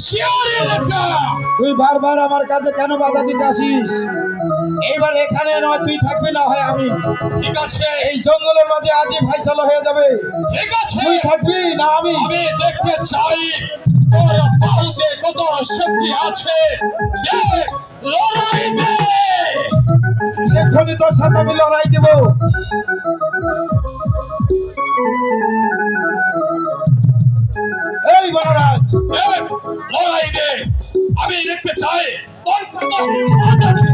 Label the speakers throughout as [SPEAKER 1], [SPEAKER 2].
[SPEAKER 1] শিওরে লেখা।
[SPEAKER 2] তুই বারবার আমার কাছে কেন বাধা দিতে আসিস? এইবার এখানে নয়, তুই থাকবি না হয় আমি।
[SPEAKER 1] ঠিক আছে,
[SPEAKER 2] এই জঙ্গলের মাঝে আজই ফাইসালা হয়ে যাবে।
[SPEAKER 1] ঠিক আছে,
[SPEAKER 2] তুই থাকবি না আমি?
[SPEAKER 1] আমি দেখতে চাই তোর বাহুতে কত শক্তি আছে। দে, লড়াই দে।
[SPEAKER 2] এক্ষুনি তোর সাথে আমি লড়াই দেব। এই বনরাজ,
[SPEAKER 1] দে, লড়াই দে। আমি দেখতে চাই তোর কত হিম্মত আছে।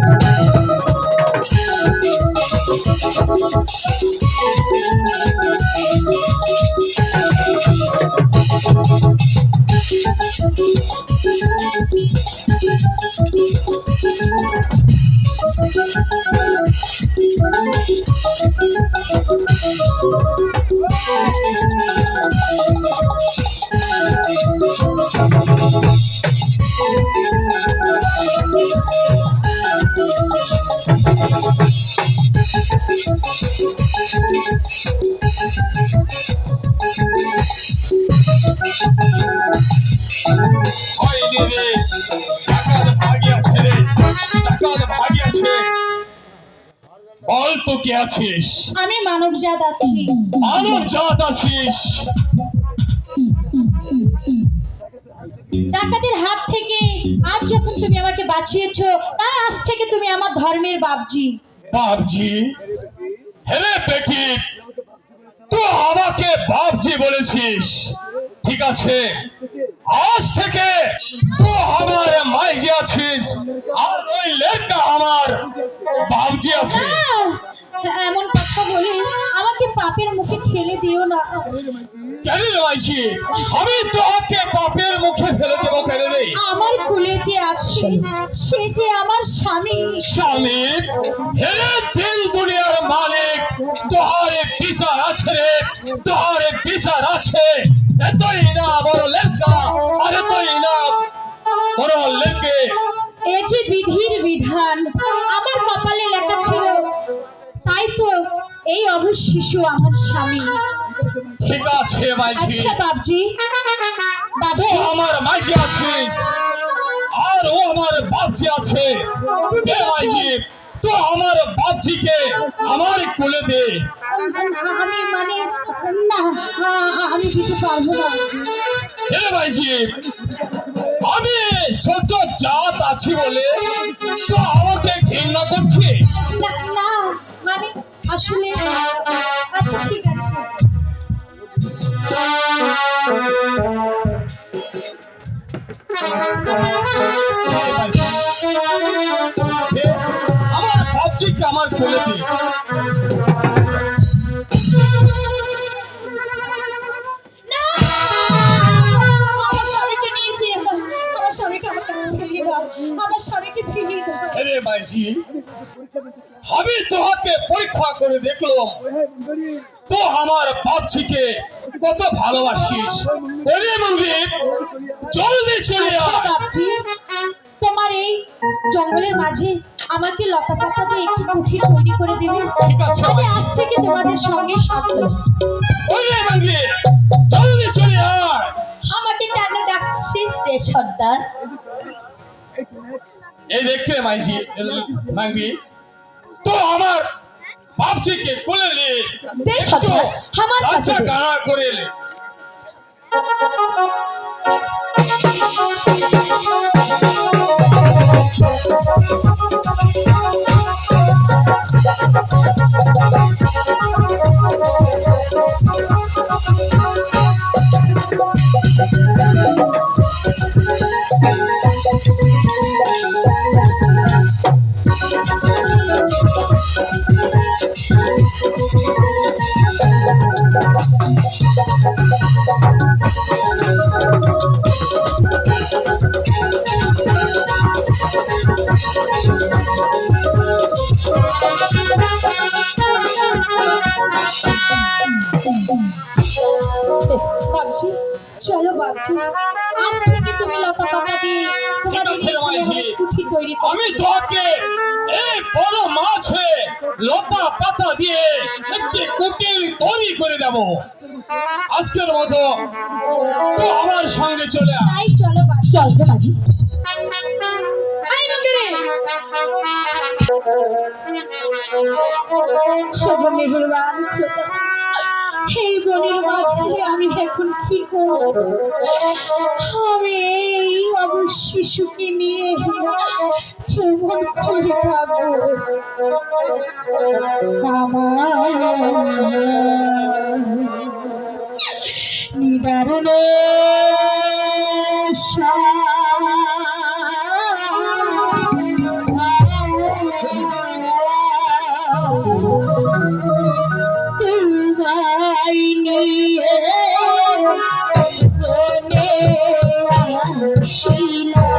[SPEAKER 1] হয়নি রে, ডাকাত ভাগিয়াছে রে, ডাকাত ভাগিয়াছে। বল তো কে আছিস?
[SPEAKER 3] আমি মানবজাত আছি।
[SPEAKER 1] মানব জাত আছিস?
[SPEAKER 3] ডাকাতের হাত থেকে আজ যখন তুমি আমাকে বাঁচিয়েছো, তাই আজ থেকে তুমি আমার ধর্মের বাপজি।
[SPEAKER 1] বাপজি? হেরে বেটি, তুই আমাকে বাপজি বলেছিস। ঠিক আছে, আজ থেকে তুই আমার মাইজি আছিস, আর ওই লেখা আমার বাপজি আছে।
[SPEAKER 3] এমন কথা বলে আমাকে পাপের মুখে ঠেলে দিও না।
[SPEAKER 1] কেন রে মাইজি? আমি তোকে পাপের মুখে ফেলে দেবো কেন রে?
[SPEAKER 3] আমার কুলে যে আছে সে যে আমার স্বামী।
[SPEAKER 1] স্বামী? হেরে দিন দুনিয়ার মালিক, তোহার বিচার আছে রে, তোহার বিচার আছে। এতই না বড় লেখা, আর এতই না বড় লেখে।
[SPEAKER 3] এ যে বিধির বিধান আমার কপালে লেখা ছিল, তাই তো এই অবুঝ শিশু আমার স্বামী।
[SPEAKER 1] ঠিক আছে মাইজি,
[SPEAKER 3] আচ্ছা বাবজি,
[SPEAKER 1] তুই
[SPEAKER 3] বাবজি
[SPEAKER 1] আমার মাইজি আছিস, আর ও আমার বাপজি আছে। দে মাইজি, তুই আমার বাপজিকে আমার কোলে দে।
[SPEAKER 3] আমি মানে না, আমি দিতে পারবো না।
[SPEAKER 1] হে মাইজি, আমি ছোট জাত আছি বলে তো আমাকে ঘৃণা করছি?
[SPEAKER 3] না না, মানে আসলে আচ্ছা ঠিক আছে।
[SPEAKER 1] হে, আমার বাপজিকে আমার কোলে দে।
[SPEAKER 3] না! আমার স্বামীকে নিয়ে যেও না। আমার স্বামীকে আমার কাছে ফিরিয়ে দাও। আমার স্বামীকে ফিরিয়ে দাও।
[SPEAKER 1] হে মাইজি, আমি তোহাকে পরীক্ষা করে দেখলাম তো আমার বাপজিকে কত ভালোবাসিস। ওরে মঙ্গিত, জলদি চলে
[SPEAKER 3] আচ্ছা
[SPEAKER 1] আয়।
[SPEAKER 3] বাপজি, তোমার এই জঙ্গলের মাঝে আমাকে লতা পাতা দিয়ে একটি কুঠির তৈরি করে দেবে।
[SPEAKER 1] ঠিক আছে।
[SPEAKER 3] আমি আজ থেকে তোমাদের সঙ্গে সাথে।
[SPEAKER 1] ওরে মঙ্গিত, জলদি চলে আয়।
[SPEAKER 3] আমাকে কেন ডাকছিস রে সর্দার?
[SPEAKER 1] এই দেখতে মাইজি মাঙ্গি, তো আমার বাপজিকে কোলে নে।
[SPEAKER 3] দে সর্দার, আমার কাছে
[SPEAKER 1] আচ্ছা
[SPEAKER 3] দে।
[SPEAKER 1] গানা করে নে।
[SPEAKER 3] বাবজি, চলো বাবজি, আজ থেকে তুমি লতা পাতা দিয়ে তোমাদের
[SPEAKER 1] ঠিক আছে, মাইজি।
[SPEAKER 3] কুঠির তৈরি করো।
[SPEAKER 1] আমি তোকে এই বড় মাছে লতা পাতা দিয়ে একটি কুটির তৈরি করে দেব। আজকের মতো তো আমার সঙ্গে চলে আয়।
[SPEAKER 3] তাই চলো বাবজি। চল তো মাঝি আই নগরে খোদা মেহেরবান খোদা এই বনের মাঝে আমি এখন কি করব আমি এই অবশ শিশুকে নিয়ে কেমন করে থাকবো আমার নিদারুণ তোমায় নিয়ে বনে আসিলাম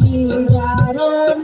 [SPEAKER 3] নিদারুণ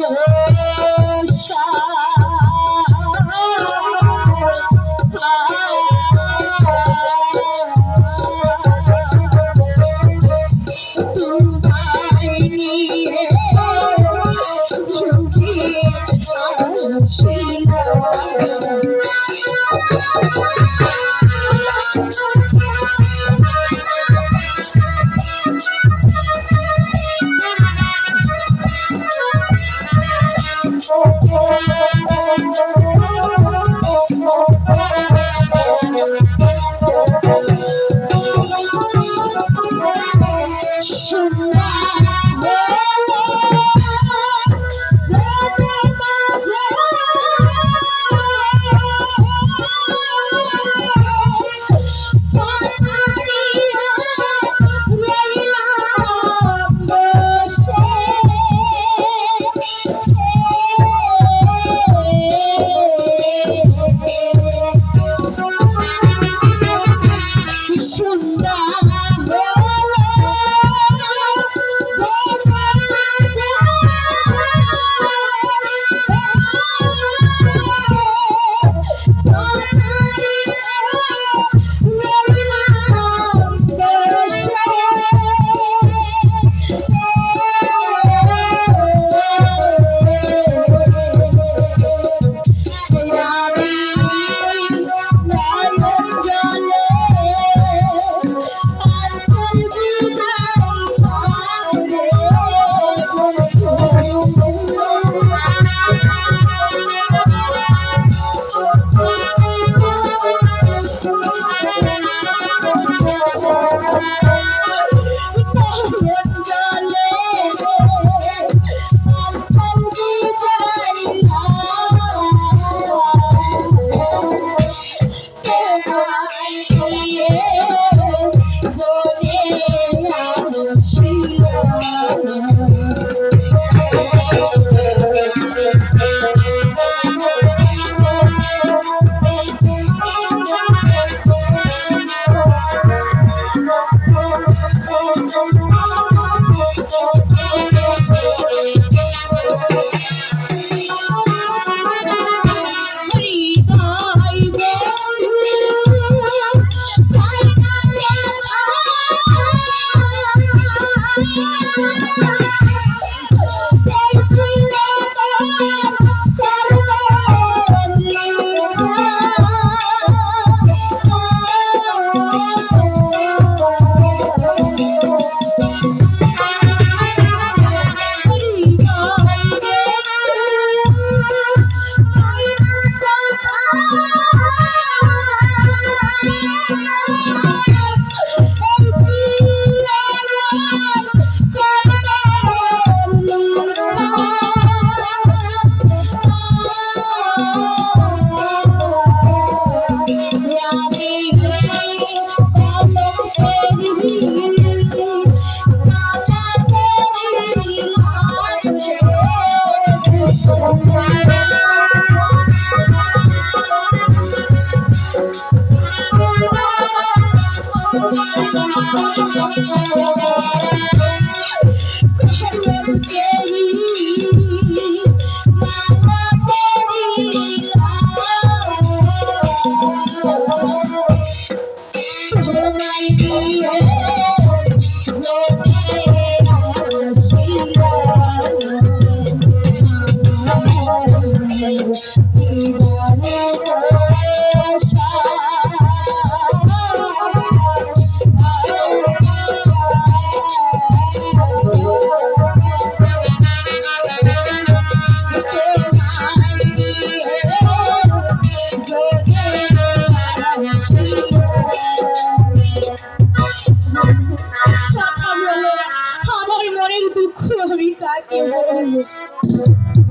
[SPEAKER 3] মনের দুঃখ আমি কাকে বলবো?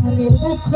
[SPEAKER 3] মনের দুঃখ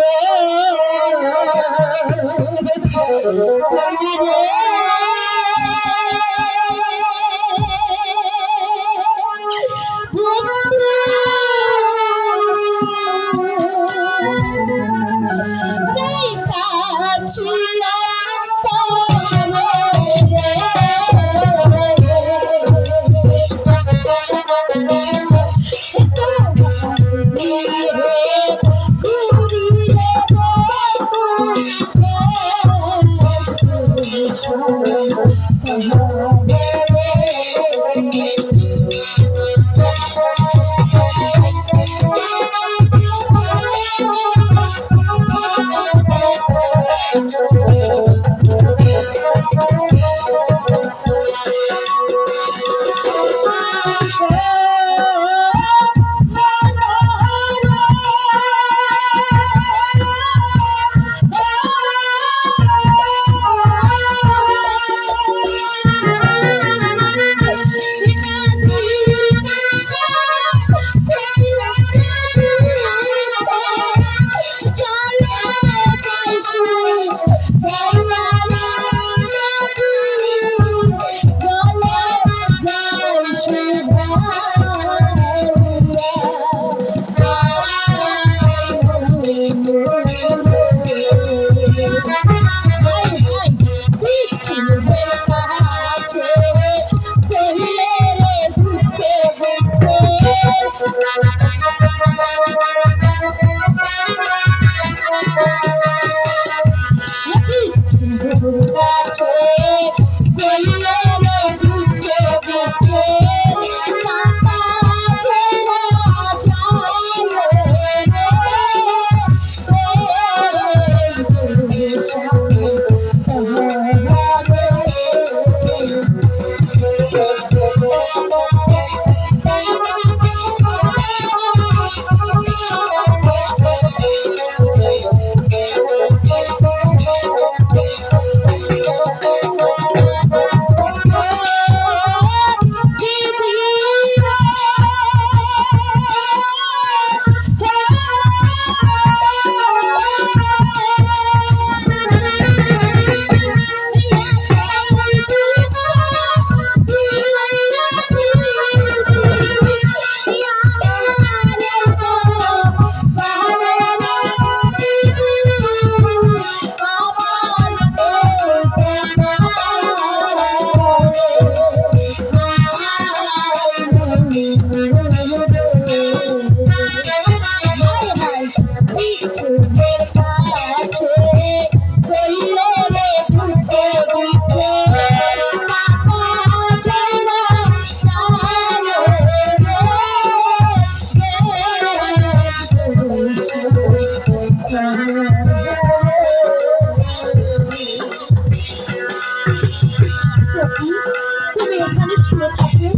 [SPEAKER 3] তুমি এখানে শুয়ে থাকো,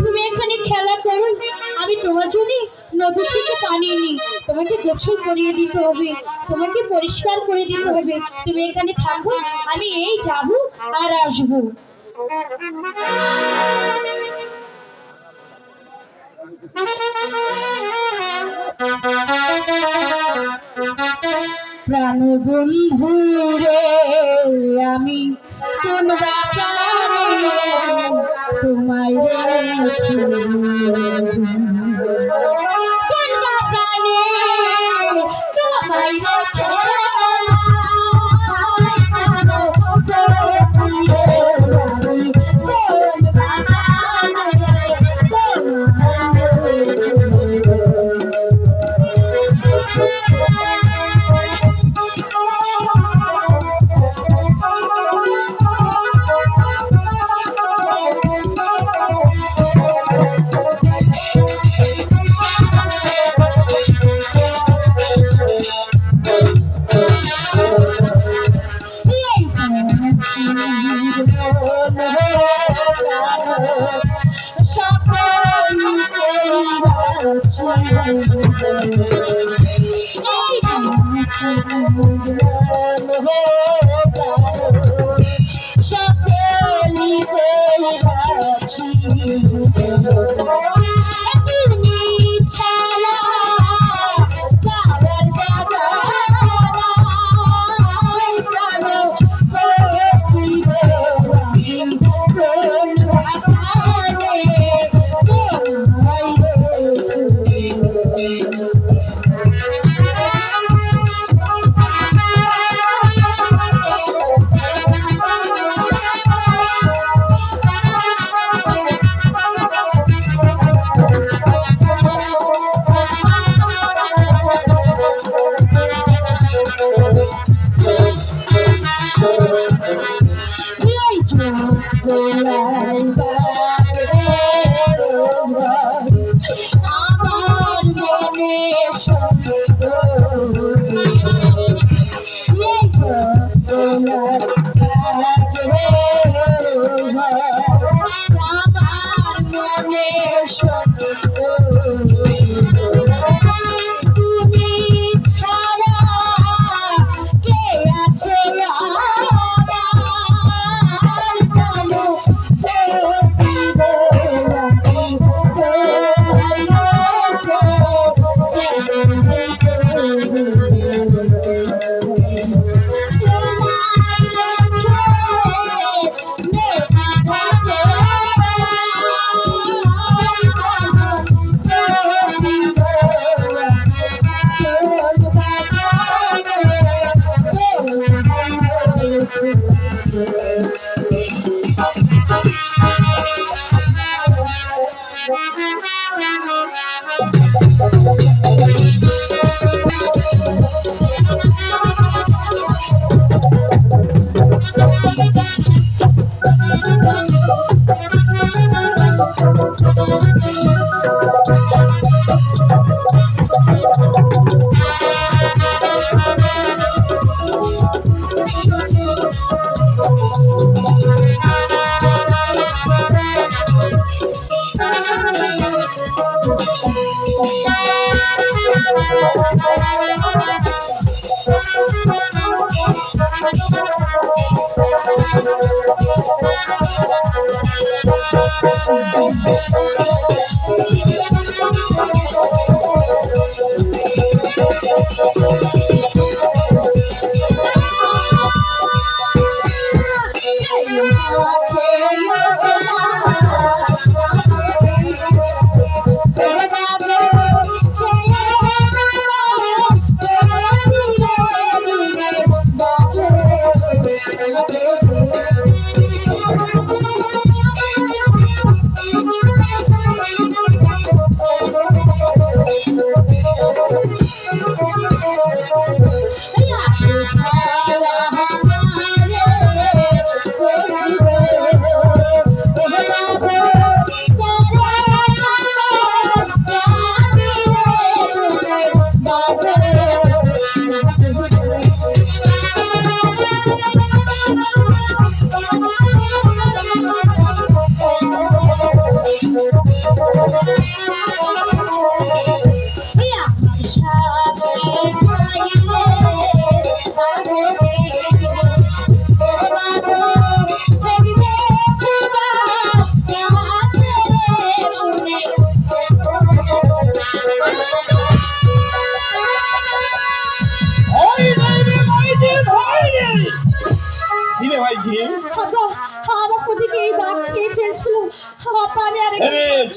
[SPEAKER 3] তুমি এখানে খেলা করো, আমি তোমার জন্য নদী থেকে পানি নিই, তোমাকে গোসল করিয়ে দিতে হবে, তোমাকে পরিষ্কার করে দিতে হবে। তুমি এখানে থাকো, আমি এই যাব আর আসবো। প্রাণ বন্ধু রে আমি কোন বাগানে তোমায় রেখে, কোন বাগানে তোমায় রেখে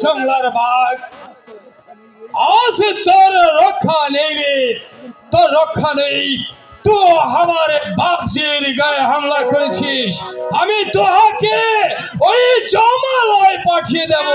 [SPEAKER 1] জংলার বাঘ আজ তোর রক্ষা নেই রে, তোর রক্ষা নেই। তো আমার বাপজির গায়ে হামলা করেছিস, আমি তোহাকে ওই জমালয় পাঠিয়ে দেব।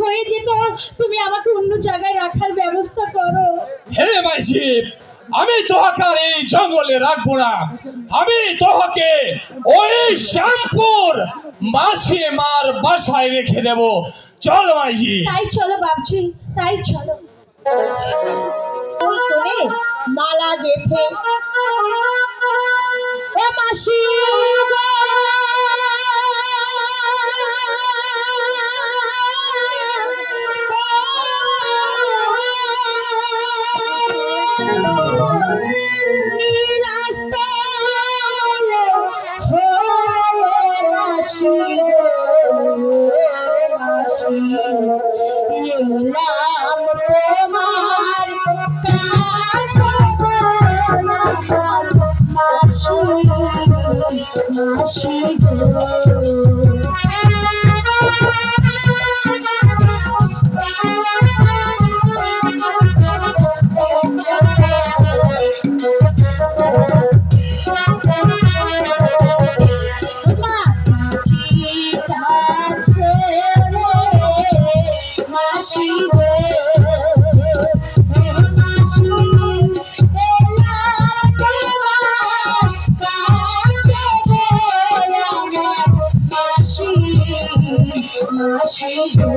[SPEAKER 3] হয়ে যেত, তুমি আমাকে অন্য জায়গায় রাখার ব্যবস্থা করো।
[SPEAKER 1] হে মাইসি, আমি তোহাকে আর এই জঙ্গলে রাখবো না। আমি তোহাকে ওই শ্যামপুর মাসি মার বাসায় রেখে দেব। চল মাইসি।
[SPEAKER 3] তাই চলো বাবজি, তাই চলো।
[SPEAKER 4] তুলে মালা গেথে ও মাসি গো,
[SPEAKER 3] এলাম তোমার কাছে মাসি, মাসি মাসি গো, মাসি এলাম তোমার কাছে মাসি, মাসি গো।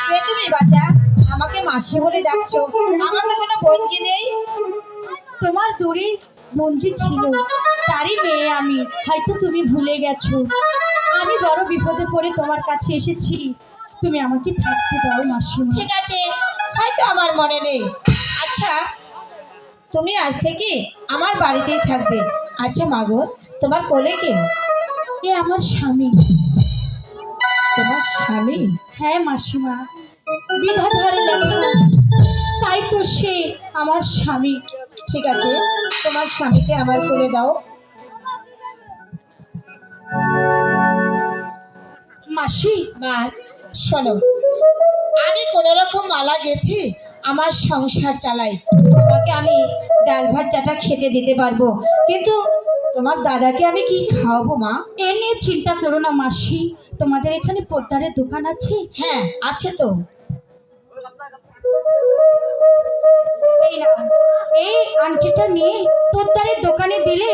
[SPEAKER 4] কে তুমি বাচ্চা? আমাকে মাসি বলে ডাকছো? আমার তো কোনো বঞ্জি নেই।
[SPEAKER 3] তোমার দূরে মঞ্জি ছিল, তারই মেয়ে আমি, হয়তো তুমি ভুলে গেছো। আমি বড় বিপদে পড়ে তোমার কাছে এসেছি, তুমি আমাকে থাকতে দাও মাসিমা।
[SPEAKER 4] ঠিক আছে, হয়তো আমার মনে নেই। আচ্ছা, তুমি আজ থেকে আমার বাড়িতেই থাকবে। আচ্ছা মাগো, তোমার কোলে কে?
[SPEAKER 3] এ আমার স্বামী।
[SPEAKER 4] তোমার স্বামী?
[SPEAKER 3] হ্যাঁ মাসিমা, বিধাতার লেখা, তাই তো সে আমার স্বামী।
[SPEAKER 4] ঠিক আছে, তোমার স্বামীকে আমার কোলে দাও।
[SPEAKER 3] মাসি,
[SPEAKER 4] মা শোনো, আমি কোনো রকম মালা গেঁথে আমার সংসার চালাই। তোমাকে আমি ডাল ভাত চাটা খেতে দিতে পারবো, কিন্তু তোমার দাদাকে আমি কি খাওয়াবো মা?
[SPEAKER 3] এ নিয়ে চিন্তা করো না মাসি, তোমাদের এখানে পোদ্দারের দোকান আছে?
[SPEAKER 4] হ্যাঁ আছে তো।
[SPEAKER 3] এই না, এই আংটিটা নিয়ে পোদ্দারের দোকানে দিলে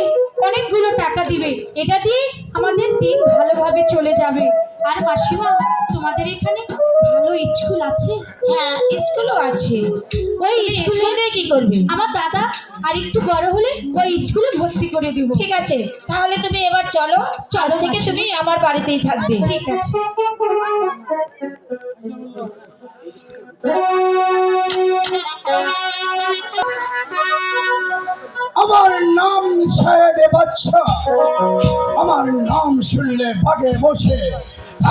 [SPEAKER 3] অনেকগুলো টাকা দিবে, এটা দিয়ে আমাদের দিন ভালোভাবে চলে যাবে। আর মাসিমা, তোমাদের এখানে ভালো স্কুল আছে?
[SPEAKER 4] হ্যাঁ স্কুলও আছে।
[SPEAKER 3] ওই
[SPEAKER 4] তুমি
[SPEAKER 3] স্কুলে
[SPEAKER 4] স্কুল দিয়ে কি করবে?
[SPEAKER 3] আমার দাদা আর একটু বড় হলে ওই স্কুলে ভর্তি করে দিব।
[SPEAKER 4] ঠিক আছে, তাহলে তুমি এবার চলো, আজ থেকে তুমি আমার বাড়িতেই থাকবে।
[SPEAKER 3] ঠিক আছে।
[SPEAKER 2] আমার নাম সৈয়দে বাদশা। আমার নাম শুনলে বাগে বসে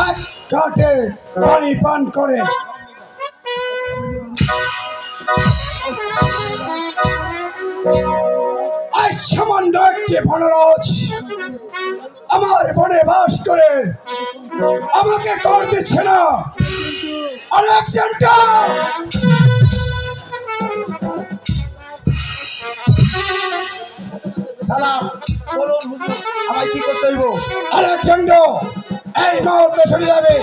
[SPEAKER 2] এক কাটে পানি পান করে। আজ সামান্য একটি বনরাজ আমার বনে বাস করে আমাকে কর দিচ্ছে না। আলেকজান্ডার,
[SPEAKER 5] সালাম বলুন হুজুর, আমায় কি করতে হইব?
[SPEAKER 2] আলেকজান্ডার এই মুহূর্তে চলে যাবে।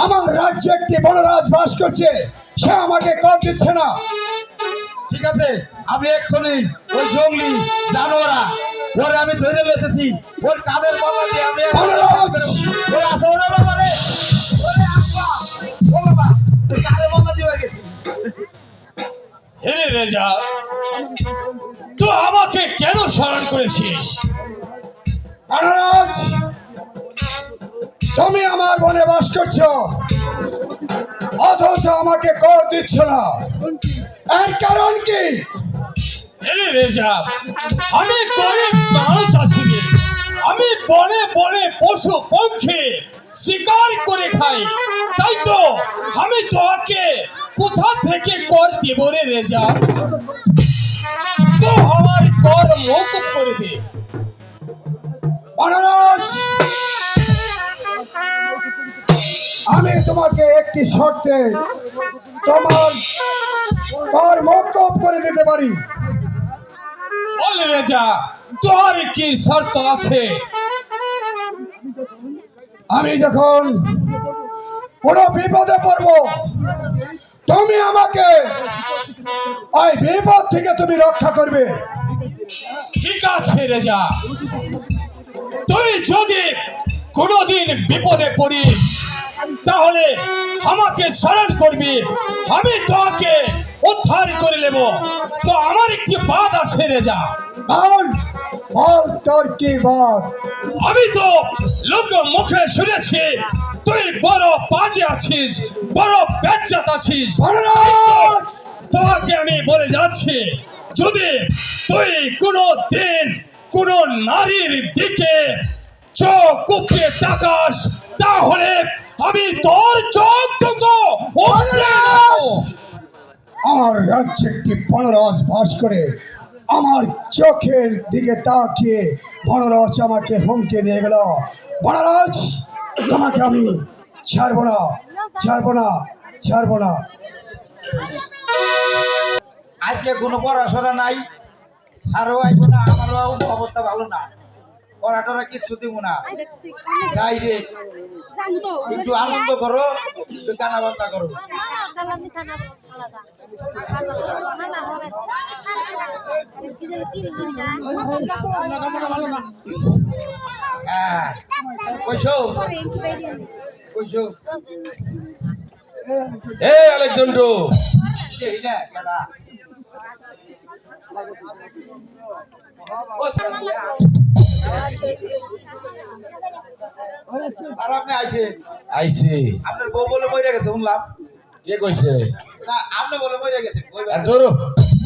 [SPEAKER 2] আমার রাজ্যে একটি বনরাজ বাস করছে, সে আমাকে কর দিচ্ছে না।
[SPEAKER 5] ঠিক আছে, আমি এক্ষুনি ওই জঙ্গলি জানোয়ারা ওরে আমি ধরে লেতেছি, ওর কাদের বাবা দিয়ে আমি
[SPEAKER 2] বনরাজ!
[SPEAKER 5] ওরে আসো ওরে বাবা রে, ওরে আব্বা, ও বাবা তুই কাদের বাবা দিয়ে গেছিস?
[SPEAKER 1] হে রেজা, তো আমাকে কেন স্মরণ করেছিস?
[SPEAKER 2] বনরাজ, তুমি আমার বনে বাস করছো, অথচ আমাকে কর দিচ্ছ না, এর কারণ কি?
[SPEAKER 1] হে রেজা, আমি গরিব মানুষ আছি রে। আমি বনে বনে পশু পক্ষী শিকার করে খাই, তাই তো আমি তোকে কোথা থেকে কর দেব রে রেজা? তো আমার কর মৌকুফ করে দে।
[SPEAKER 2] বনরাজ, আমি তোমাকে একটি শর্তে তোমার কর মওকুফ করে দিতে পারি।
[SPEAKER 1] বল রেজা, তোর কি শর্ত আছে?
[SPEAKER 2] আমি যখন কোনো বিপদে পড়ব, তুমি আমাকে ওই বিপদ থেকে তুমি রক্ষা করবে।
[SPEAKER 1] ঠিক আছে রেজা, তুই যদি কোনোদিন বিপদে পড়িস তাহলে আমাকে স্মরণ করবি, আমি তোকে উদ্ধার করে নেব। তো আমার একটি বাদ আছে রেজা।
[SPEAKER 2] বল বল, তোর কি বাত?
[SPEAKER 1] আমি তো লোক মুখে শুনেছি তুই বড় বাজে আছিস, বড় বেজ্জত আছিস।
[SPEAKER 2] বনরাজ,
[SPEAKER 1] তোমাকে আমি বলে যাচ্ছি, যদি তুই কোনো দিন কোন নারীর দিকে চোখ উপড়ে তাকাস তাহলে আমি তোর চোখ দুটো উপড়ে নেব।
[SPEAKER 2] আমার রাজ্যে একটি বনরাজ বাস করে, আমার চোখের দিকে তাকিয়ে বনরাজ আমাকে হুমকি দিয়ে গেল। বনরাজ, তোমাকে আমি ছাড়বো না, ছাড়বো না, ছাড়বো না।
[SPEAKER 5] আজকে কোনো পড়াশোনা নাই, স্যারও আইব না, আমারও অবস্থা ভালো না, পড়াটরা কিছু দিব না, ডাইরেক্ট একটু আনন্দ করো, একটু গানা বান্না করো। হ্যাঁ, কইছো কইছো
[SPEAKER 6] এ আলেকজান্ড্রো,
[SPEAKER 5] এই না কেডা? ও আর আপনি আইছেন?
[SPEAKER 6] আইছি।
[SPEAKER 5] আপনার বউ বলে মরে গেছে শুনলাম।
[SPEAKER 6] কে কইছে?
[SPEAKER 5] না, আপনি বলে মরে গেছেন। কইবেন?
[SPEAKER 6] আর ধরো,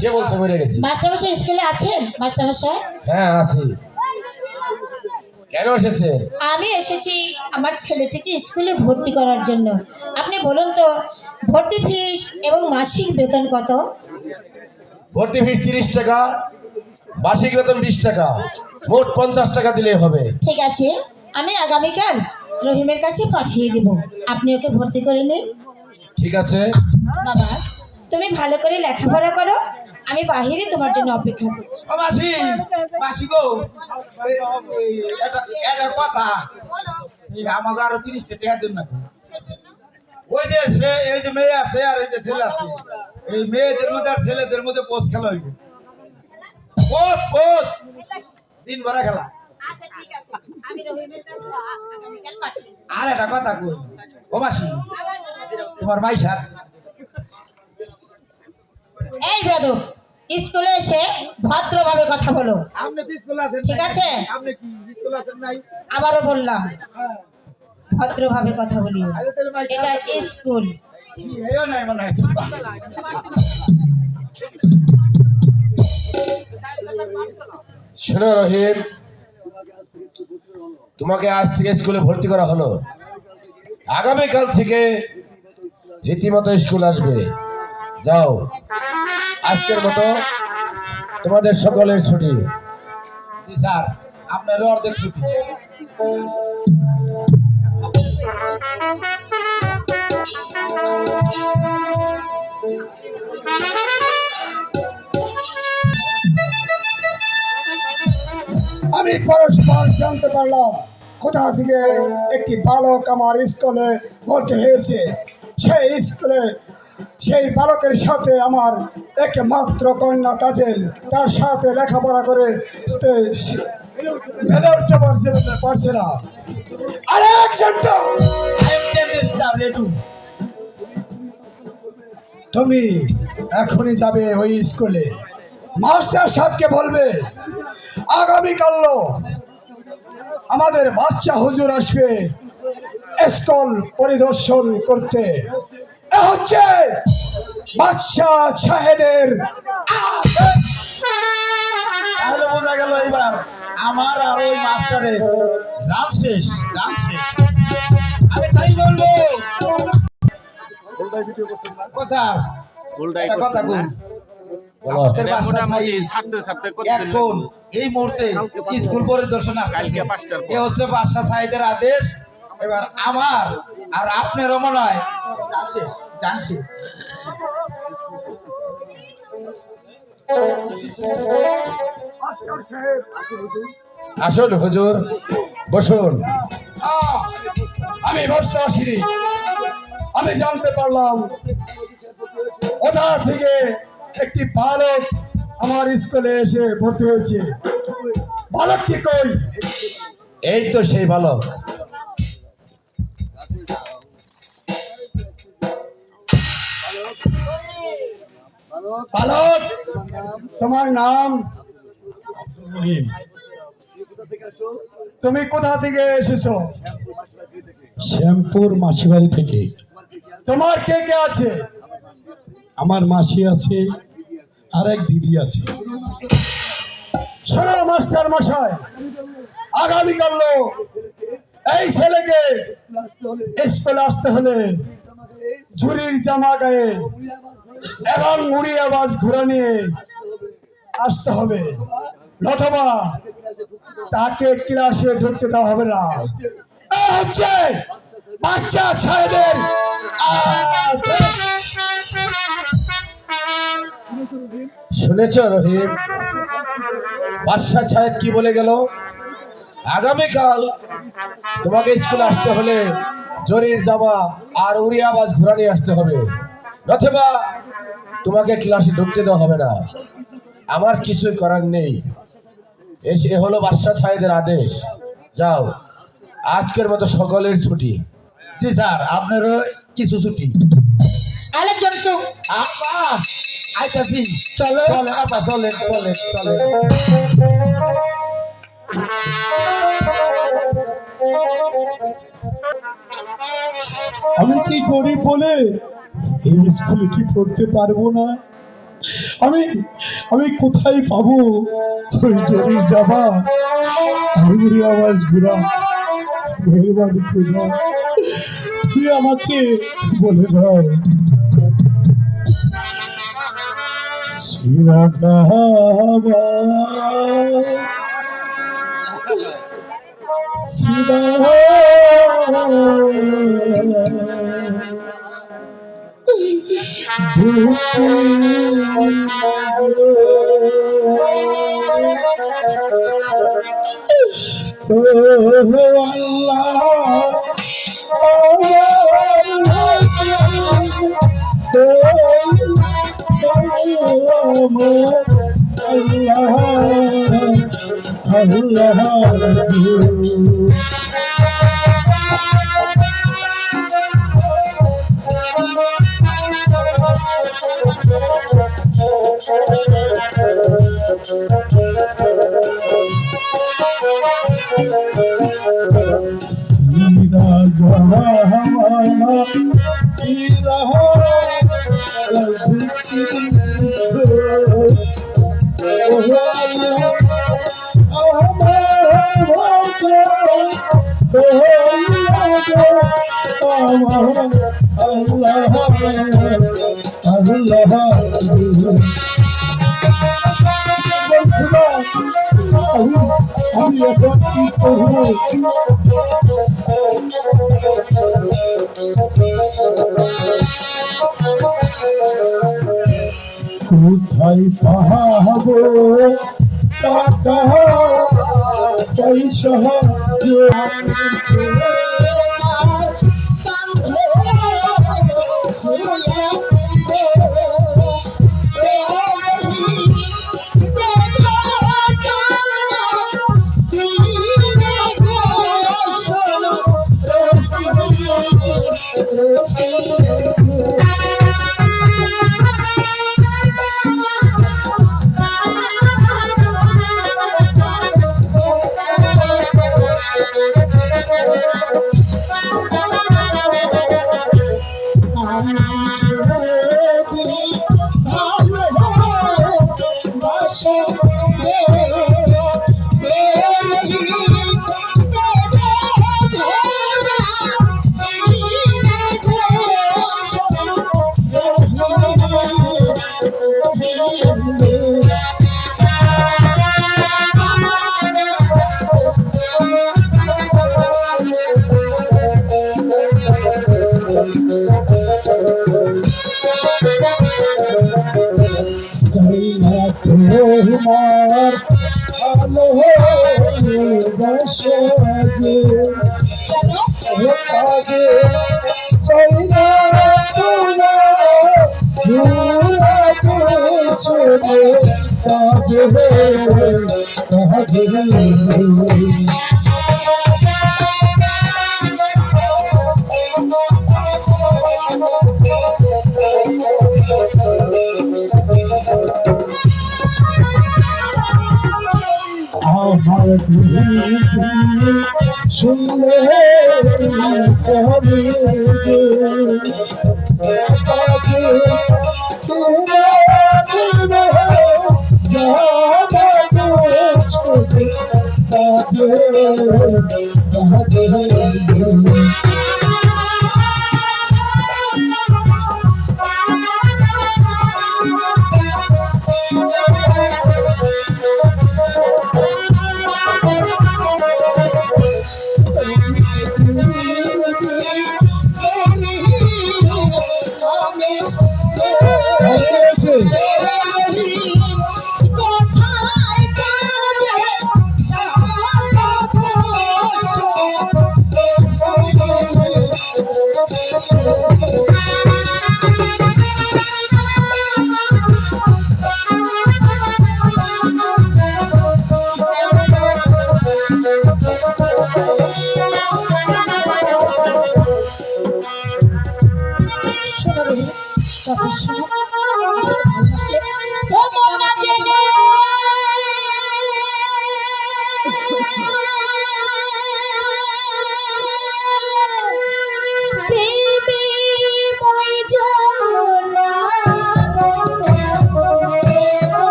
[SPEAKER 6] কে বলছে মরে গেছি?
[SPEAKER 4] মাস্টারমশাই স্কুলে আছেন? মাস্টারমশাই,
[SPEAKER 6] হ্যাঁ আছি। কেন এসেছে?
[SPEAKER 4] আমি এসেছি আমার ছেলেটিকে স্কুলে ভর্তি করার জন্য। আপনি বলুন তো ভর্তি ফিস এবং মাসিক বেতন কত?
[SPEAKER 6] ভর্তি ফিস 30 টাকা, মাসিক বেতন 20 টাকা, মোট 50 টাকা দিলেই হবে।
[SPEAKER 4] ঠিক আছে, আমি আগামীকাল রহিমের কাছে পাঠিয়ে দেব, আপনি ওকে ভর্তি করে নিন।
[SPEAKER 6] ঠিক আছে।
[SPEAKER 4] বাবা, তুমি ভালো করে লেখাপড়া করো, আমি বাহিরে তোমার জন্য অপেক্ষা করছি।
[SPEAKER 5] ও মাসি, মাসি গো, এটা কথা, আমাকে আরো 30 টাকা দেন না। ওই যে এই যে মেয়ে আছে আর এই যে ছেলে আছে, এই মেয়েদের মধ্যে আর ছেলেদের মধ্যে পোস্ট খেলা হইবে। পোস্ট দিন ভরা খেলা।
[SPEAKER 4] আচ্ছা ঠিক আছে, আমি রহিমের কাছে আগামীকাল পাঠিয়ে দেব।
[SPEAKER 5] আর একটা কথা কই, ও মাসি, তোমার মাইশা
[SPEAKER 4] এই বেদব, স্কুলে এসে ভদ্রভাবে কথা বলো।
[SPEAKER 5] আপনি তো স্কুলে আছেন?
[SPEAKER 4] ঠিক আছে।
[SPEAKER 5] আপনি কি স্কুলে আছেন নাই?
[SPEAKER 4] আবারও বললাম
[SPEAKER 5] হ্যাঁ।
[SPEAKER 4] ভদ্রভাবে কথা বলিও,
[SPEAKER 5] আরে তাহলে মাইশা
[SPEAKER 4] এটা স্কুল।
[SPEAKER 5] কি হেও নাই মনে হয়।
[SPEAKER 6] শোনো রহিম, তোমাকে আজ থেকে স্কুলে ভর্তি করা হলো। আগামীকাল থেকে রীতিমতো স্কুল আসবে। যাও, আজকের মতো তোমাদের সকলের ছুটি।
[SPEAKER 5] জি স্যার, আপনার অর্ধেক ছুটি।
[SPEAKER 2] আমি পরস্পর জানতে পারলাম কোথা থেকে একটি বালক আমার স্কুলে ভর্তি হয়েছে। সেই বালকের সাথে আমার একমাত্র কন্যা তাজেল, তার সাথে লেখাপড়া করে বেড়ে উঠতে পারছে না। তুমি এখনই যাবে ওই স্কুলে, মাস্টার সাহেবকে বলবে আগামীকাল আমাদের বাচ্চা হুজুর আসবে স্কুল পরিদর্শন করতে। এ হচ্ছে বাচ্চা সাহেবের
[SPEAKER 5] তাহলে বোঝা গেল এবার আমার আর ওই মাস্টারের
[SPEAKER 1] রাম শেষ। আমি তাই বলবো।
[SPEAKER 5] কথা একটা কথা কোন
[SPEAKER 6] বলো।
[SPEAKER 5] আমাদের বাসা এখন এই মুহূর্তে স্কুল পরিদর্শন
[SPEAKER 7] কালকে 5টার পর।
[SPEAKER 5] এ হচ্ছে বাদশা সাহেবের আদেশ। এবার আমার আর আপনারও মনে হয় জানছি
[SPEAKER 6] আসুন হুজুর, বসুন।
[SPEAKER 2] আমি বসতে আসিনি, আমি জানতে পারলাম কোথা থেকে একটি বালক আমার স্কুলে এসে ভর্তি হয়েছে। বালকটি কই?
[SPEAKER 6] এই তো সেই বালক।
[SPEAKER 2] বালক, তোমার নাম? তুমি কোথা থেকে এসেছো?
[SPEAKER 8] শ্যামপুর মাসিবাড়ি থেকে।
[SPEAKER 2] তোমার কে কে আছে?
[SPEAKER 8] আমার মাসি আছে আর এক দিদি আছে।
[SPEAKER 2] শোনো মাস্টার মশাই, আগামীকাল এই ছেলেকে স্কুলে আসতে হলে ঝুরির জামা গায়ে এবং মুড়ি আওয়াজ ঘোরা নিয়ে আসতে হবে, অথবা তাকে ক্লাসে ঢুকতে দেওয়া হবে না। এই হচ্ছে বাচ্চা ছেলেদের আদেশ।
[SPEAKER 6] শুনেছ রহিম, বাদশা সাহেব কি বলে গেল? আগামীকাল তোমাকে স্কুলে আসতে হলে জরির জামা আর উড়ি আওয়াজ ঘোরা নিয়ে আসতে হবে, অথবা তোমাকে ক্লাসে ঢুকতে দেওয়া হবে না। আমার কিছুই করার নেই, এ হলো বাদশা সাহেবের আদেশ। যাও, আজকের মতো সকলের ছুটি।
[SPEAKER 5] জি স্যার, আপনারও কিছু ছুটি।
[SPEAKER 3] আরেকজন তো
[SPEAKER 5] আপা আইতাছি।
[SPEAKER 2] চলো
[SPEAKER 5] চলে আপা, চলে চলে চলে।
[SPEAKER 8] আমি কি গরিব বলে এই স্কুলে কি পড়তে পারবো না? আমি কোথায় পাবো ওই জরির জামা আর উড়ি আওয়াজ ঘোরা? মেহরবানি খোদা, তুই আমাকে বলে দাও। সিরাজাবা আমি এখন কি করবো? কোথায় পাহাবো টাকা পয়সা? আমার ভালো বসে গে কাজে চলে চলে কাজে আমার শুনলে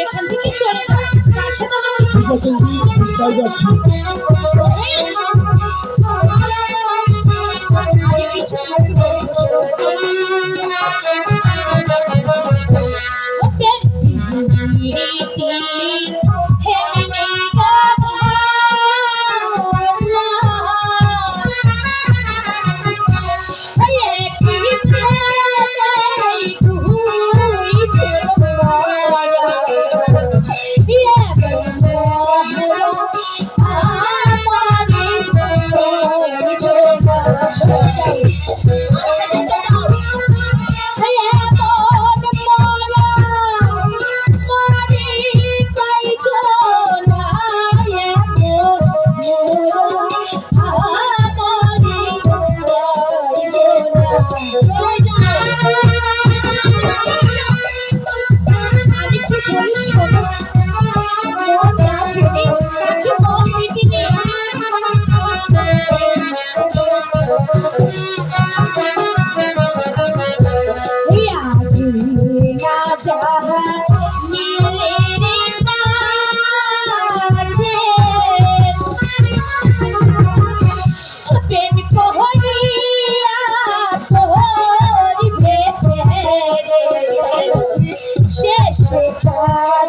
[SPEAKER 3] এখান থেকে চলে যা, কাছে তো আমি
[SPEAKER 8] ঠিক আছে আমি তাই যাচ্ছি
[SPEAKER 3] আগে কিছু থাকবে।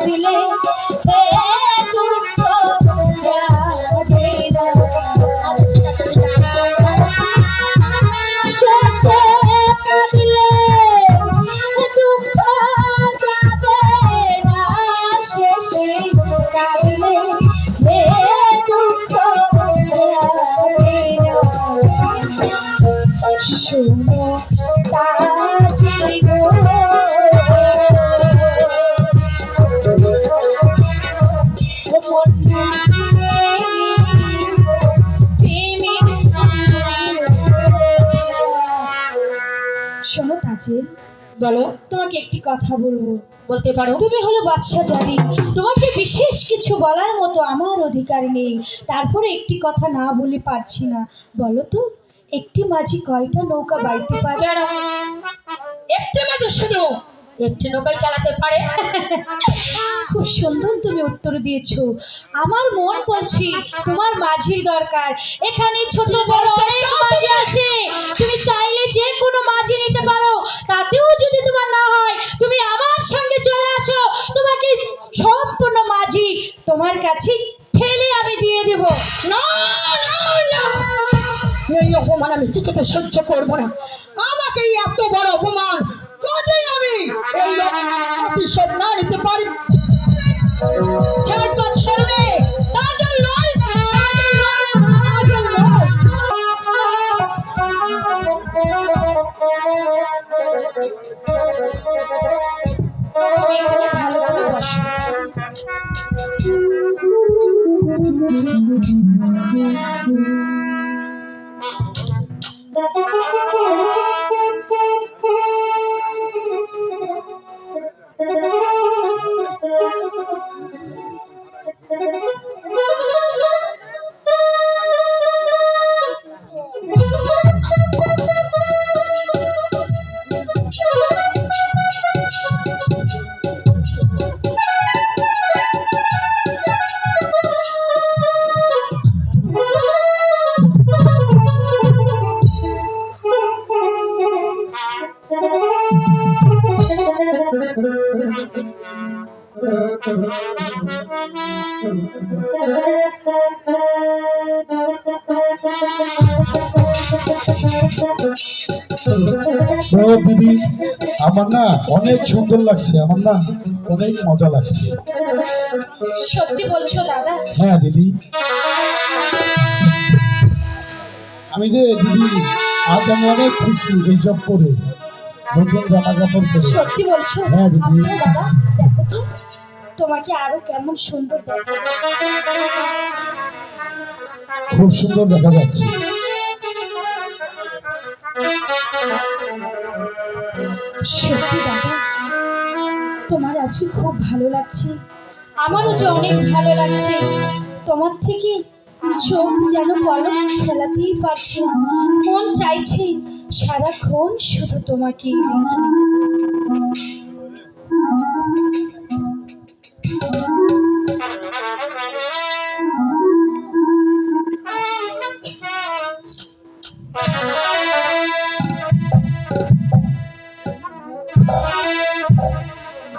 [SPEAKER 3] দিলে শুনো তাজি গো শোনো তাজি,
[SPEAKER 4] বলো,
[SPEAKER 3] তোমাকে একটি কথা বলবো।
[SPEAKER 4] বলতে পারো।
[SPEAKER 3] তুমি হলো বাদশা জানি, তোমাকে বিশেষ কিছু বলার মতো আমার অধিকার নেই, তারপরে একটি কথা না বলে পারছি না। বলো তো, একটি মাঝি কয়টা নৌকা বাইতে পারে?
[SPEAKER 4] একটি মাঝে শুধু একটি নৌকায় চালাতে পারে?
[SPEAKER 3] খুব সুন্দর তুমি উত্তর দিয়েছো। আমার মন বলছি তোমার মাঝির দরকার। এখানে ছোট বড় অনেক মাঝি আছে, তুমি চাইলে যে কোনো মাঝি নিতে পারো। তাতেও যদি তোমার না হয়, তুমি আমার সঙ্গে চলে আসো, তোমাকে সম্পূর্ণ মাঝি তোমার কাছে ঠেলে আমি দিয়ে দেব।
[SPEAKER 4] না না না, এই অপমান আমি কিছুতে সহ্য করবো না। আমাকে এই এত বড় অপমান কতই আমি এই প্রতিশোধ না নিতে পারি। ঝটপট সরলে, কাজল নয়, কাজল নয়, কাজল নয়।
[SPEAKER 3] তুমি এখানে ভালো করে বসো।
[SPEAKER 8] ও দিদি, আমার না অনেক সুন্দর লাগছে, আমার না অনেক মজা লাগছে।
[SPEAKER 3] সত্যি বলছো দাদা?
[SPEAKER 8] হ্যাঁ দিদি, আমি যে দিদি আজ আমি অনেক খুশি এইসব করে, নতুন জামা কাপড় পরে।
[SPEAKER 3] সত্যি বলছো?
[SPEAKER 8] হ্যাঁ দিদি।
[SPEAKER 3] আচ্ছা দাদা, দেখো তো তোমাকে আরো কেমন সুন্দর দেখা
[SPEAKER 8] খুব সুন্দর দেখা যাচ্ছে।
[SPEAKER 3] সত্যি দাদা, তোমার আজকে খুব ভালো লাগছে। আমারও যে অনেক ভালো লাগছে। তোমার থেকে চোখ যেন পলক ফেলাতেই পারছে না। মন চাইছে সারাক্ষণ শুধু তোমাকেই দেখি।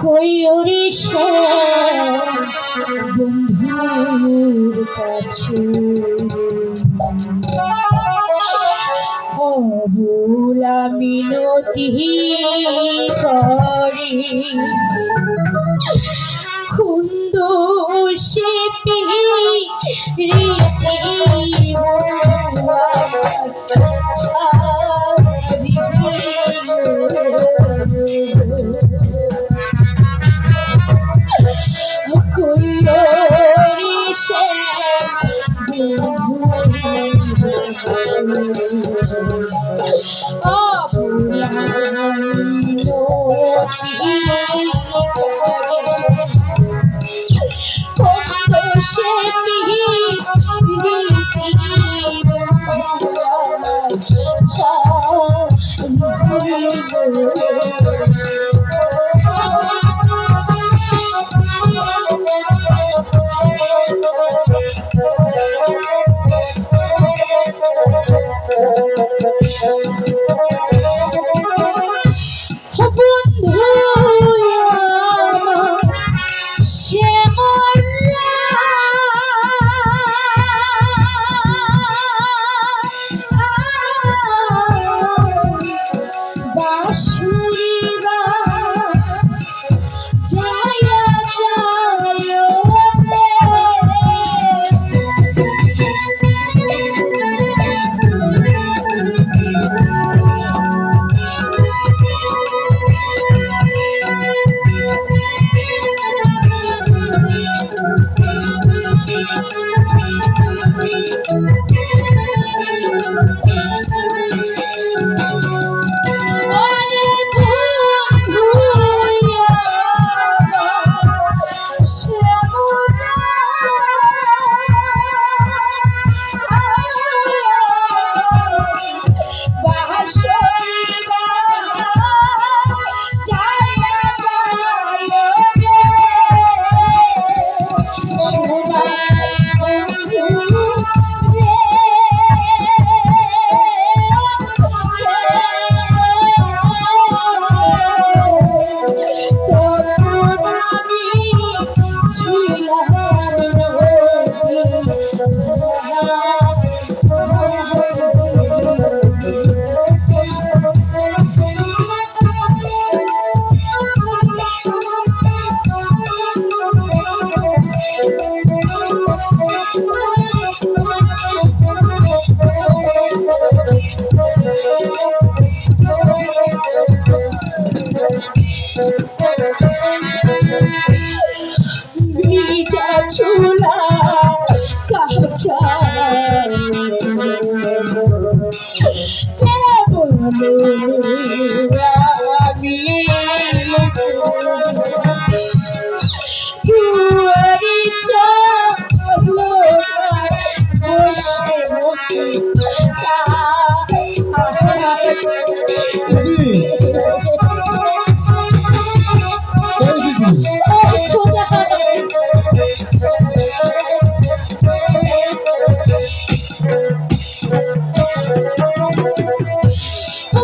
[SPEAKER 3] কইরি বন্ধুর কাছে অবুলা মিনতি করি, খুন্দ সে সে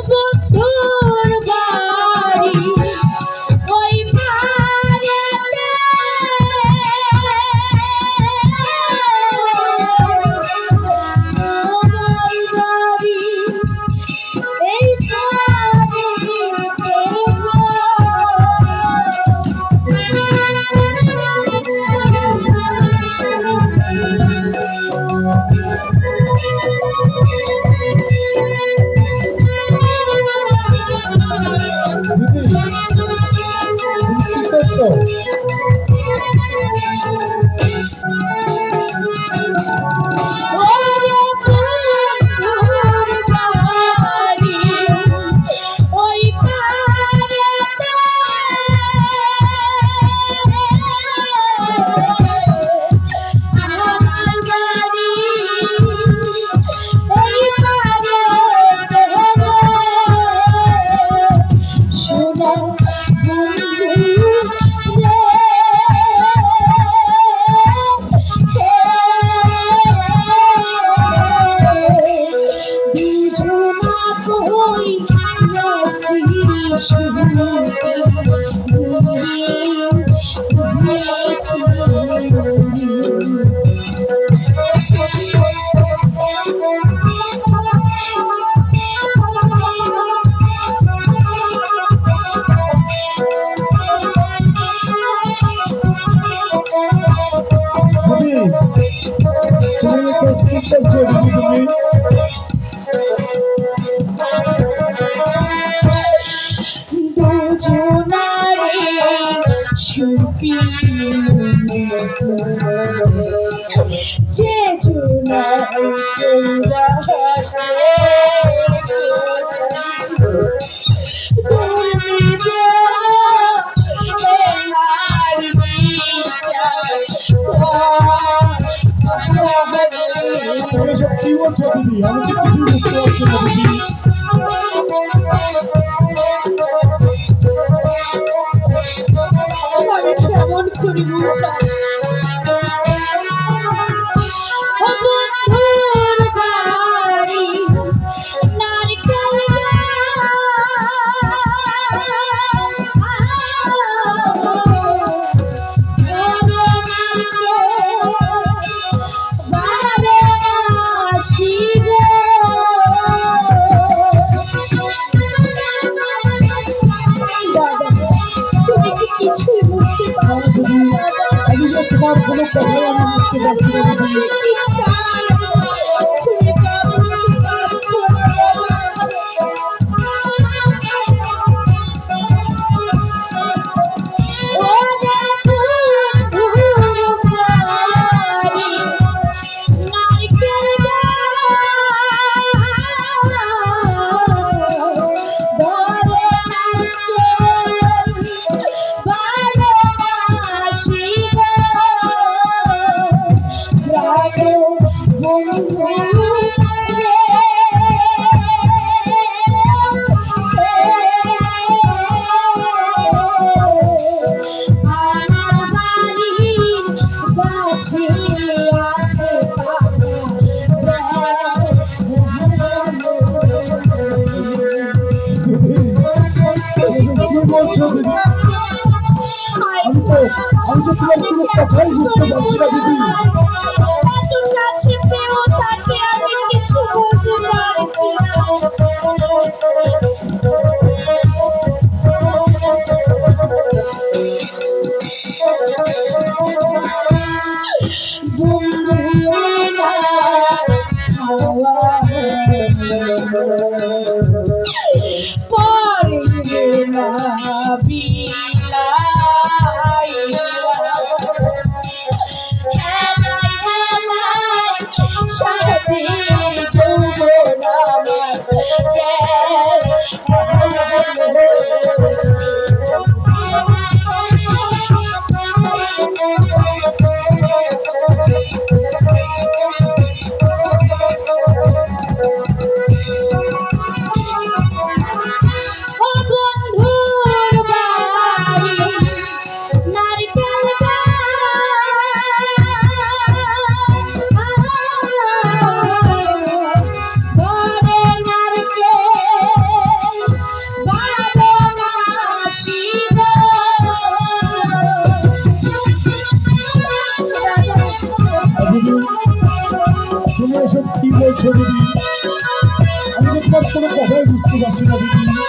[SPEAKER 3] বন্ধুর বাড়ি ওই পাড়াতে আমার বাড়ি এই সুপি যে
[SPEAKER 8] এসব কি বলছো দিদি? আমি তো কিছু বুঝতে পারছি না দিদি।
[SPEAKER 3] আমি কেমন করি বুঝা বন্ধুর বাড়ি নারকেল কিছুই বুঝতে পারছি না
[SPEAKER 8] আমি তো তোমার কোনো কথাই আমি বুঝতে পারছি না দিদি। কি বলছো দিদি? আমি তো তোমার কোনো কথাই বুঝতে পারছি না দিদি।
[SPEAKER 3] কিছু বলতে পারছি
[SPEAKER 8] আমি তো তোমার কোনো কথাই বুঝতে পারছি না দিদি।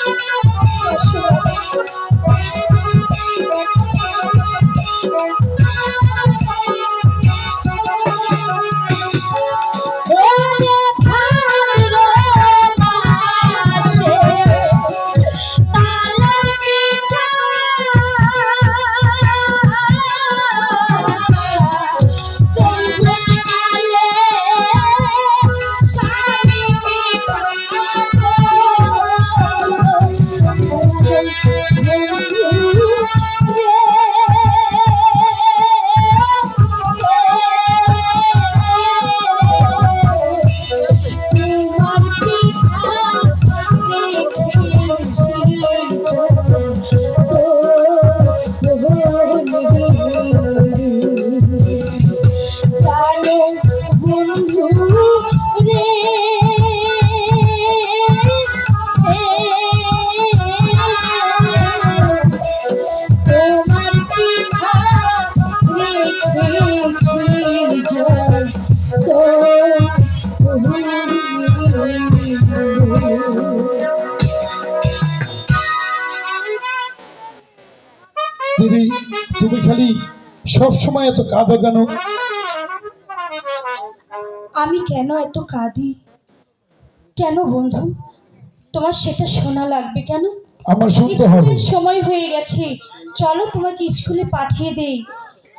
[SPEAKER 8] দিদি তুমি খালি সব সময় এত কাঁদো কেন?
[SPEAKER 3] আমি কেন এত কাঁদি? কেন বন্ধু, তোমার সেটা শোনা লাগবে কেন?
[SPEAKER 8] আমার শুনতে হবে।
[SPEAKER 3] স্কুলের সময় হয়ে গেছে, চলো তোমাকে স্কুলে পাঠিয়ে দেই,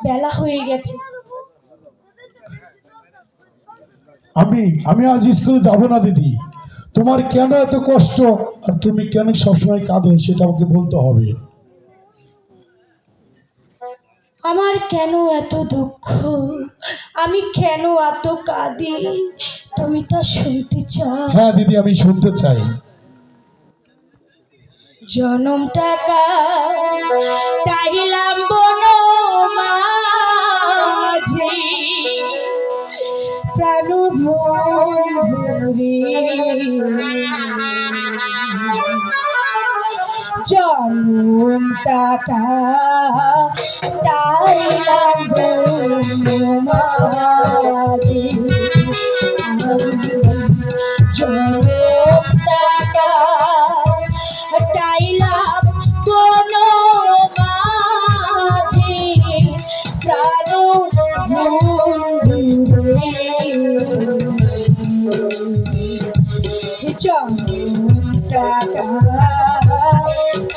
[SPEAKER 3] বেলা হয়ে গেছে।
[SPEAKER 8] আমি আজ স্কুলে যাব না দিদি। তোমার কেন এত কষ্ট আর তুমি কেন সবসময় কাঁদো সেটা আমাকে বলতে হবে।
[SPEAKER 3] আমার কেন এত দুঃখ, আমি কেন এত কাঁদি, তুমি তা শুনতে চাও?
[SPEAKER 8] হ্যাঁ দিদি, আমি শুনতে চাই।
[SPEAKER 3] জনম টাকা তাইলাম বন মাঝে, প্রাণ বন্ধুরে জনম টাকা তাইলাম বন মাঝে, জনম টাকা টাইলাম কোন মাঝে, প্রাণ বন্ধুরে জনম টাকা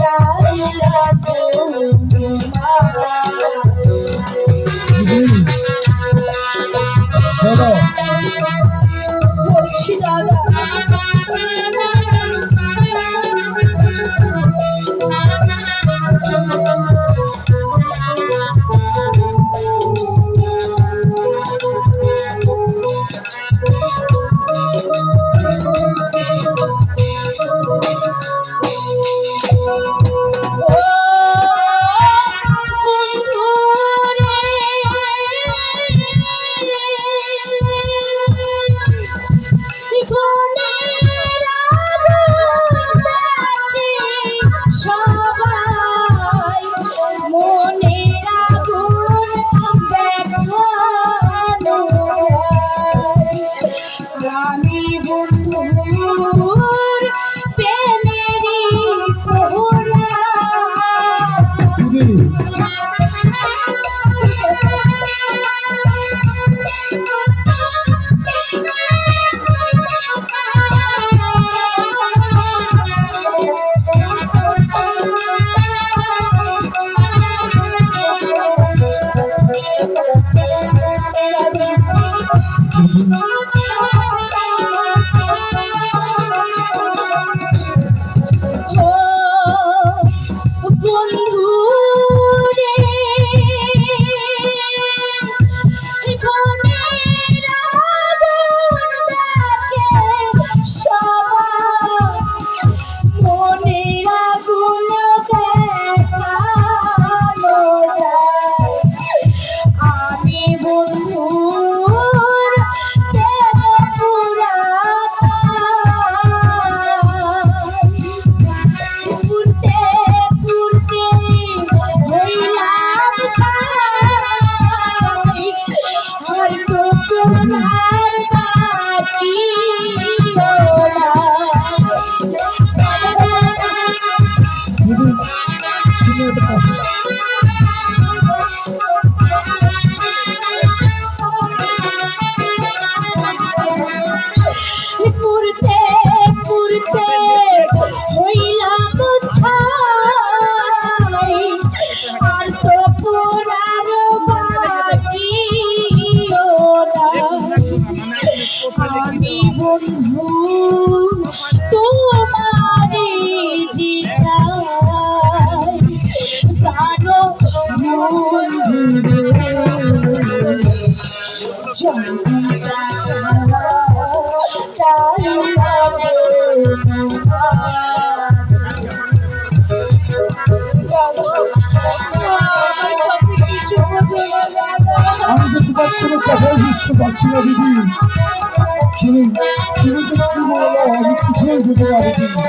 [SPEAKER 3] টাইলাম কোন
[SPEAKER 8] দাদা
[SPEAKER 3] বলছি দাদা, মুহূর্তে হইলাম ছাই, আর তো পুরার বাকিও নাই। আমি বন্ধু তোমারে যে চাই, জানো বন্ধু
[SPEAKER 8] আমি তো তোমার কোনো কথাই বুঝতে পারছি না দিদি। তুমি তুমি তো কি বলো, আমি কিছুই বুঝতে পারছি না।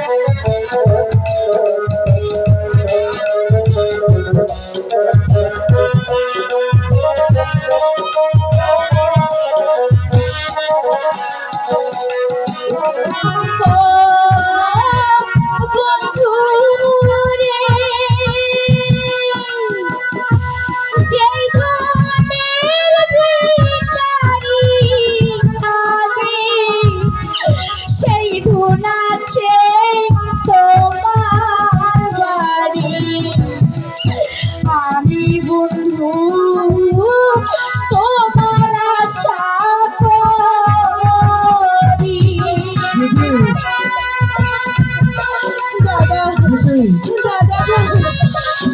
[SPEAKER 3] সেই ধুনাছে তোমার বাড়ি, আমি বন্ধু তোমার আশা করি।
[SPEAKER 8] দিদি,
[SPEAKER 3] দাদা
[SPEAKER 8] দিদি,
[SPEAKER 3] দাদা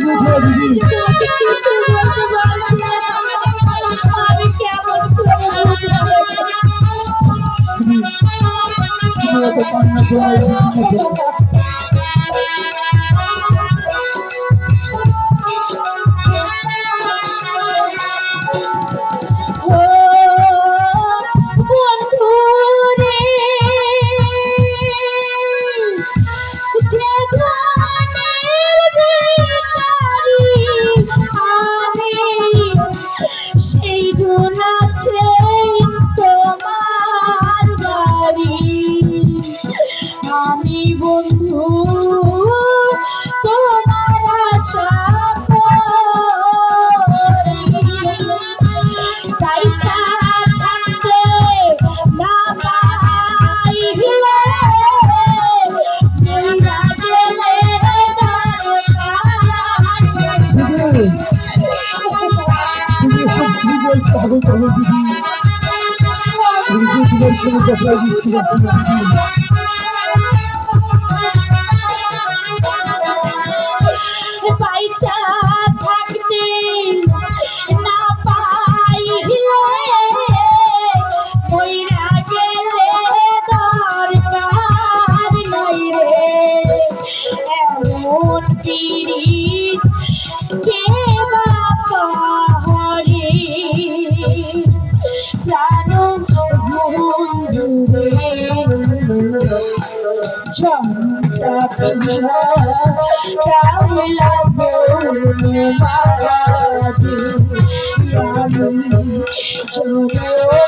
[SPEAKER 8] বুঝো দিদি,
[SPEAKER 3] তোমাকে কিছু বলতে পারছি না, আমি কেমন করে বুঝবো?
[SPEAKER 8] তুমি এত কান্না করে
[SPEAKER 3] ও বন্ধু রে, যে ধনের ভিখারি আমি, সেই ধুনাছে তোমার বাড়ি, আমি বন্ধু তোমার আশা করি। তাই থাকতে না পাইলে মইরা গেলে
[SPEAKER 8] দিদি, তুমি এসব কি বলছো? হবে চলো দিদি, আমি তো তোমার কোনো কথাই বুঝতে পারছি না দিদি।
[SPEAKER 3] পাইচা থাকতে না পাইলে মইরা গেলে দরকার নাই রে, এমন পীড়িত কে বা করে, প্রাণ বন্ধু রে জনতা কাউলা বলবাদি, আমি জনতা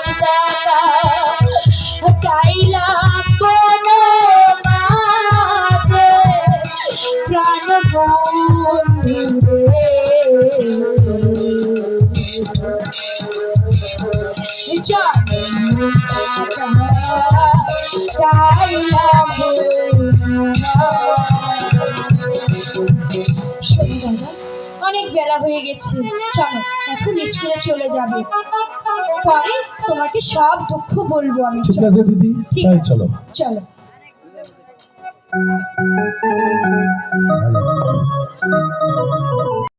[SPEAKER 3] কাইলাম বনমাঝে, প্রাণ বন্ধু রে অনেক বেলা হয়ে গেছে, চলো এখন স্কুলে চলে যাবে, পরে তোমাকে সব দুঃখ বলবো আমি।
[SPEAKER 8] ঠিক আছে দিদি,
[SPEAKER 3] ঠিক
[SPEAKER 8] তাই
[SPEAKER 3] আছে,
[SPEAKER 8] চলো।
[SPEAKER 3] চলো।